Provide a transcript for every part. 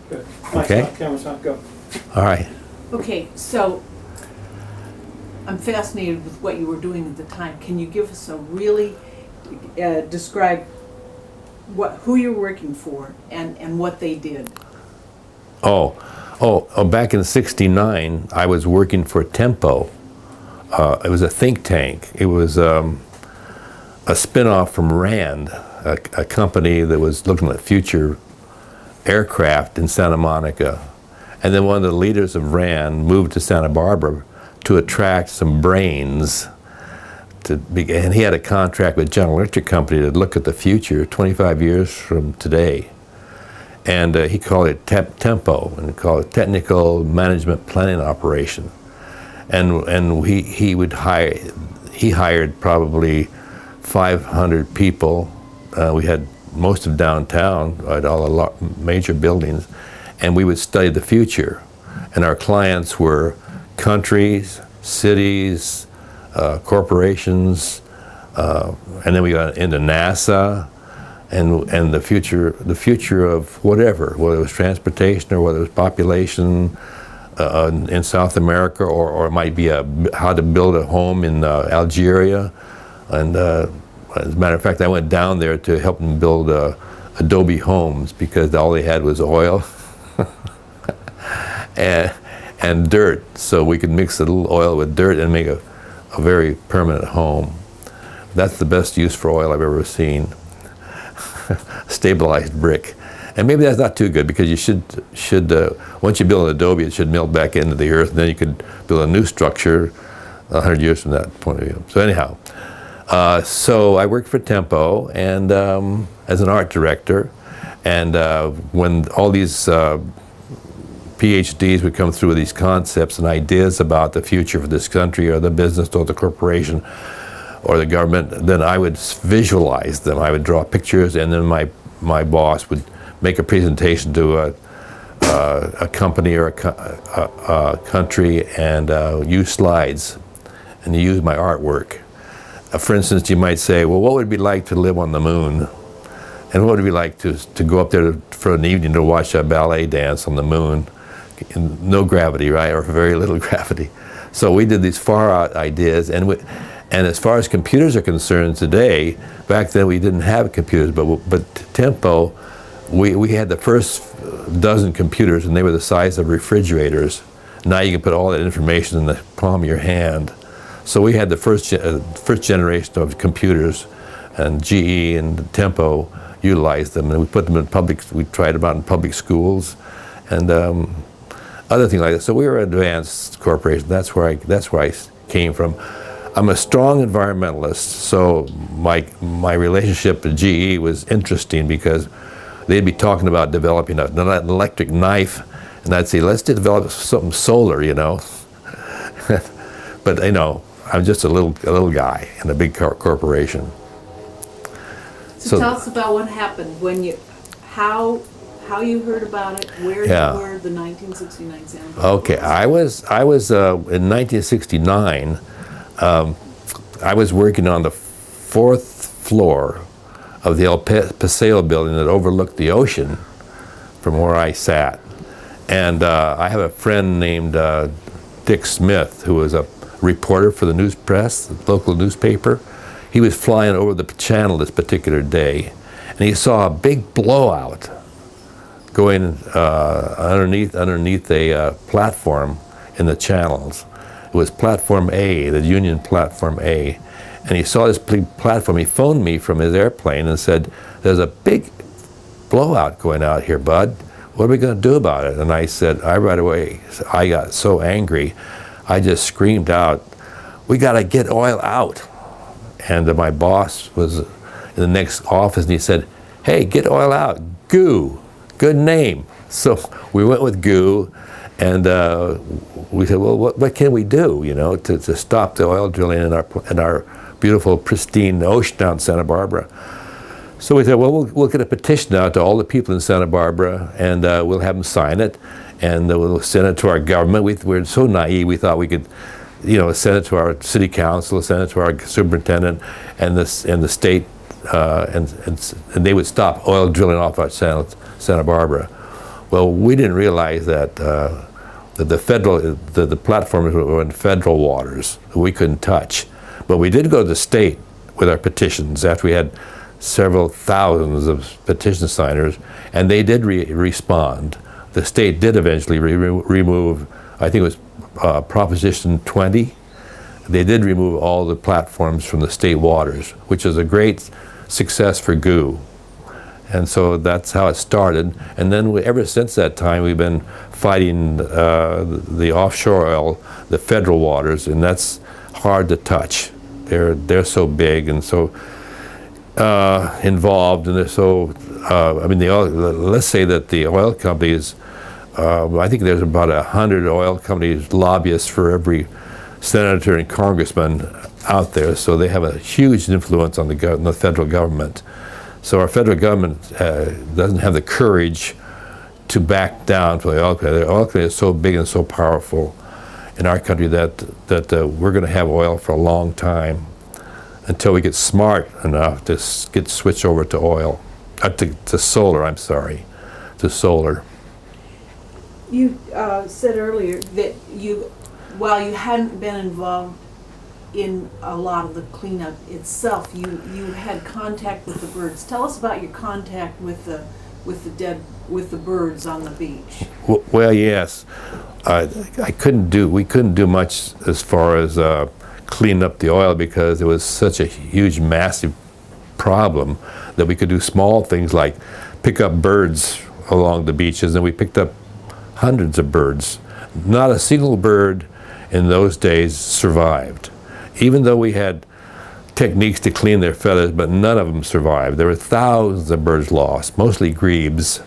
Good. Okay. Mic's on, camera's on, go. All right. Okay, so I'm fascinated with what you were doing at the time. Can you give us a really, describe who you're working for and what they did? Back in '69, I was working for Tempo. It was a think tank. It was a spin-off from RAND, a company that was looking at future aircraft in Santa Monica. And then one of the leaders of RAND moved to Santa Barbara to attract some brains. And he had a contract with General Electric Company to look at the future 25 years from today. And he called it Tempo, and called it Technical Management Planning Operation. And he hired probably 500 people. We had most of downtown, at all the major buildings, and we would study the future. And our clients were countries, cities, corporations, and then we got into NASA, and the future of whatever, whether it was transportation or whether it was population in South America, or it might be how to build a home in Algeria. And as a matter of fact, I went down there to help them build Adobe homes because all they had was oil and dirt. So we could mix a little oil with dirt and make a very permanent home. That's the best use for oil I've ever seen. Stabilized brick. And maybe that's not too good because you should once you build an adobe, it should melt back into the earth, and then you could build a new structure 100 years from that point of view. So anyhow, so I worked for Tempo and as an art director, and when all these PhDs would come through with these concepts and ideas about the future for this country or the business or the corporation or the government, then I would visualize them. I would draw pictures, and then my boss would make a presentation to a company or a country and use slides and use my artwork. For instance, you might say, well, what would it be like to live on the moon? And what would it be like to go up there for an evening to watch a ballet dance on the moon? No gravity, right? Or very little gravity. So we did these far out ideas, and as far as computers are concerned today, back then we didn't have computers, but Tempo, we had the first dozen computers, and they were the size of refrigerators. Now you can put all that information in the palm of your hand. So we had the first generation of computers, and GE and Tempo utilized them, and we put them in we tried them out in public schools, and other things like that. So we were an advanced corporation. That's where I came from. I'm a strong environmentalist, so my relationship to GE was interesting because they'd be talking about developing an electric knife, and I'd say, let's develop something solar, you know. But you know, I'm just a little guy in a big corporation. So tell us about what happened when how you heard about it, where you were, the 1969 Santa Barbara. Okay, I was in 1969. I was working on the 4th floor of the El Paseo building that overlooked the ocean from where I sat. And I have a friend named Dick Smith, who was a reporter for the news press, the local newspaper. He was flying over the channel this particular day, and he saw a big blowout going underneath a platform in the channels. It was Platform A, the Union Platform A. And he saw this big platform. He phoned me from his airplane and said, there's a big blowout going out here, bud. What are we going to do about it? And I said, right away, I got so angry, I just screamed out, we got to get oil out. And my boss was in the next office, and he said, hey, get oil out, GOO, good name. So we went with GOO, and we said, well, what can we do, you know, to stop the oil drilling in our beautiful, pristine ocean down in Santa Barbara? So we said, well, we'll get a petition out to all the people in Santa Barbara, and we'll have them sign it, and we'll send it to our government. We're so naive, we thought we could, you know, send it to our city council, send it to our superintendent, and the state and they would stop oil drilling off our Santa Barbara. Well, we didn't realize that the platforms were in federal waters that we couldn't touch. But we did go to the state with our petitions after we had several thousands of petition signers, and they did respond. The state did eventually remove, I think it was Proposition 20. They did remove all the platforms from the state waters, which is a great success for GOO. And so that's how it started. And then ever since that time, we've been fighting the offshore oil, the federal waters, and that's hard to touch. They're so big and so involved, and they're so, I mean, let's say that the oil companies, I think there's about 100 oil companies, lobbyists for every senator and congressman out there, so they have a huge influence on the federal government. So our federal government doesn't have the courage to back down from the oil company. The oil company is so big and so powerful in our country that we're going to have oil for a long time until we get smart enough to get switched over to oil, to solar. I'm sorry, to solar. You said earlier that while you hadn't been involved in a lot of the cleanup itself, you had contact with the birds. Tell us about your contact with the birds on the beach. Well, yes, we couldn't do much as far as cleaning up the oil because it was such a huge, massive problem that we could do small things like pick up birds along the beaches, and we picked up hundreds of birds. Not a single bird in those days survived. Even though we had techniques to clean their feathers, but none of them survived. There were thousands of birds lost, mostly grebes.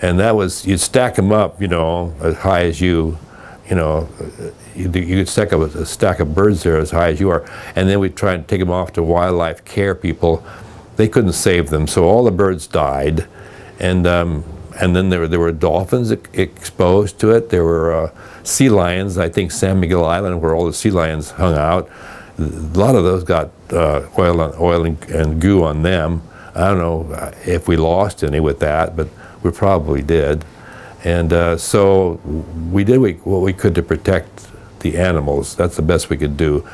And that was, you'd stack them up, as high as you could stack up a stack of birds there as high as you are. And then we'd try and take them off to wildlife care people. They couldn't save them, so all the birds died. And then there were dolphins exposed to it. There were sea lions, I think San Miguel Island, where all the sea lions hung out. A lot of those got oil and goo on them. I don't know if we lost any with that, but we probably did. And so we did what we could to protect the animals. That's the best we could do.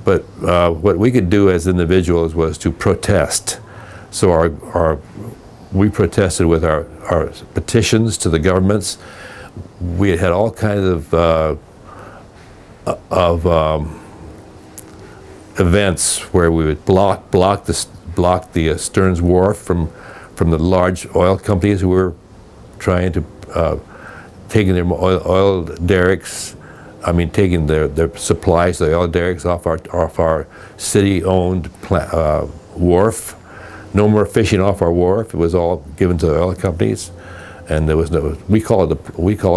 But what we could do as individuals was to protest. So we protested with our petitions to the governments. We had all kinds of events where we would block the Stearns Wharf from the large oil companies who were trying to taking their oil derricks. I mean, taking their supplies, the oil derricks off our city-owned wharf. No more fishing off our wharf. It was all given to the oil companies, and there was no. We call it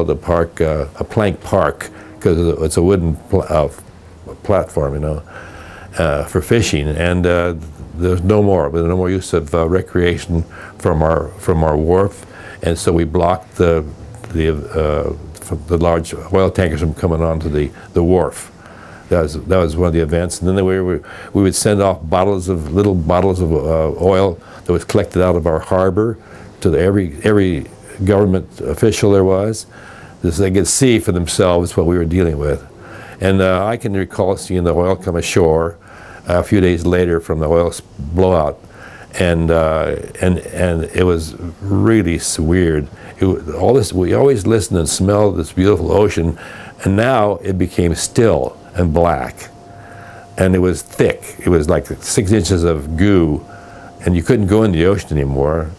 the park a plank park because it's a wooden platform, for fishing. And there's no more. There's no more use of recreation from our wharf, and so we blocked the large oil tankers from coming onto the wharf. That was one of the events. And then we would send off little bottles of oil that was collected out of our harbor to every government official there was, so they could see for themselves what we were dealing with. And I can recall seeing the oil come ashore a few days later from the oil blowout, and it was really weird. All this, we always listened and smelled this beautiful ocean, and now it became still and black, and it was thick. It was like 6 inches of goo, and you couldn't go in the ocean anymore.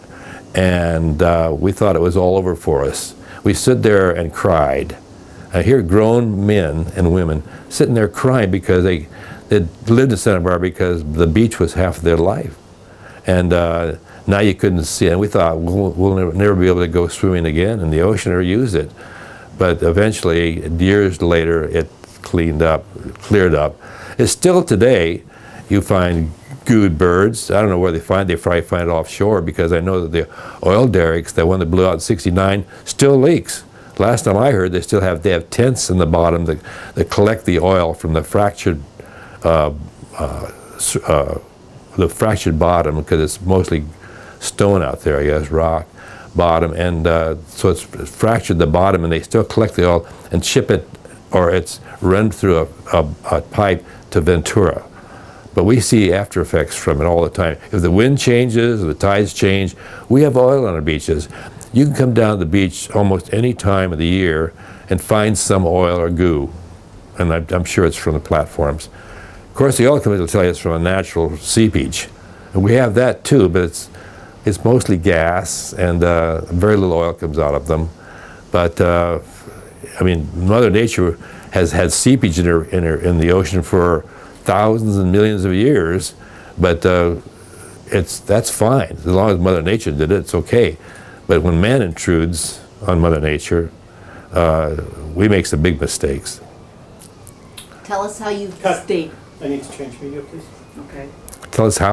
And we thought it was all over for us. We stood there and cried. I hear grown men and women sitting there crying because they lived in Santa Barbara because the beach was half of their life, and now you couldn't see it. And we thought we'll never be able to go swimming again in the ocean or use it. But eventually, years later, it cleared up. It's still today, you find gooed birds. I don't know where they probably find it offshore, because I know that the oil derricks, that one that blew out in '69, still leaks. Last time I heard, they have tents in the bottom that collect the oil from the fractured the fractured bottom, because it's mostly stone out there, I guess, rock bottom, and so it's fractured the bottom, and they still collect the oil and ship it, or it's run through a pipe to Ventura. But we see after effects from it all the time. If the wind changes, if the tides change, we have oil on our beaches. You can come down to the beach almost any time of the year and find some oil or goo, and I'm sure it's from the platforms. Of course, the oil companies will tell you it's from a natural seepage, and we have that too, but it's mostly gas, and very little oil comes out of them. But I mean, Mother Nature has had seepage in the ocean for thousands and millions of years, but that's fine as long as Mother Nature did it. It's okay. But when man intrudes on Mother Nature, we make some big mistakes. Tell us how you Cut. state. I need to change media, please. Okay. Tell us how.